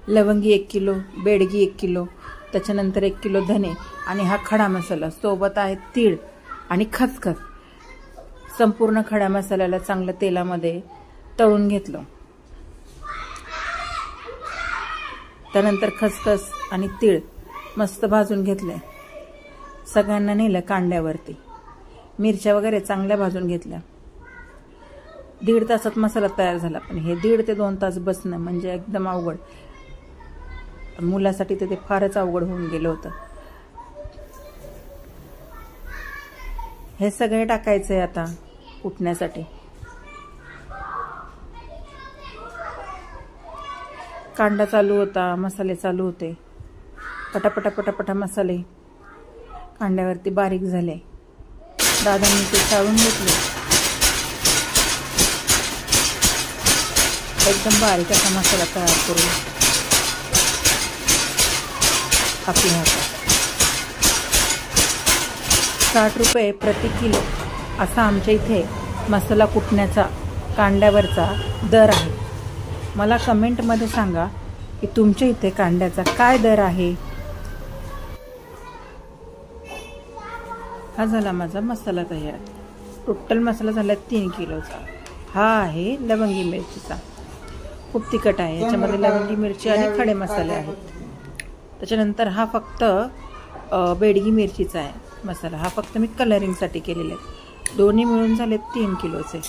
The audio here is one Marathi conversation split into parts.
लवंगी 1 किलो, बेडगी 1 किलो, त्याच्यानंतर 1 किलो धने आणि हा खडा मसाला, सोबत आहे तीळ आणि खसखस. संपूर्ण खडा मसाल्याला चांगलं तेलामध्ये तळून घेतलं. त्यानंतर खसखस आणि तीळ मस्त भाजून घेतले. सगळ्यांना नेलं कांड्यावरती. मिरच्या वगैरे चांगल्या भाजून घेतल्या. 1.5 तासात मसाला तयार झाला. पण हे 1.5 ते 2 तास बसणं म्हणजे एकदम अवघड. मुलासाठी तर ते फारच अवघड होऊन गेलं होतं. हे सगळे टाकायचंय आता कुटण्यासाठी. कांदा चालू होता, मसाले चालू होते. पटापटा पटापटा मसाले कांड्यावरती बारीक झाले. दादांनी ते चाळून घेतले. एकदम बारीक असा मसाला तयार करून आपल्या हातात. 60 रुपये प्रति किलो असा आमच्या इथे मसाला कुटण्याचा कांड्यावरचा दर आहे. मला कमेंटमध्ये सांगा की तुमच्या इथे कांड्याचा काय दर आहे. हा झाला माझा मसाला तयार. टोटल मसाला झाला 3 किलोचा. हा आहे लवंगी मिरचीचा. खूप तिखट आहे. याच्यामध्ये लवंगी मिरची आणि खडे मसाले आहेत. त्याच्यानंतर हा फक्त बेडगी मिरचीचा आहे मसाला. हा फक्त मी कलरिंगसाठी केलेला आहे. दोन्ही मिळून झाले 3 किलोचे.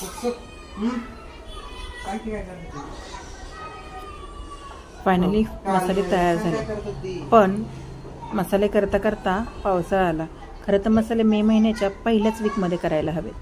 फायनली मसाले तयार झाले. पण मसाले करता करता पावसाळा आला. खरं तर मसाले मे महिन्याच्या पहिल्याच वीकमध्ये करायला हवेत.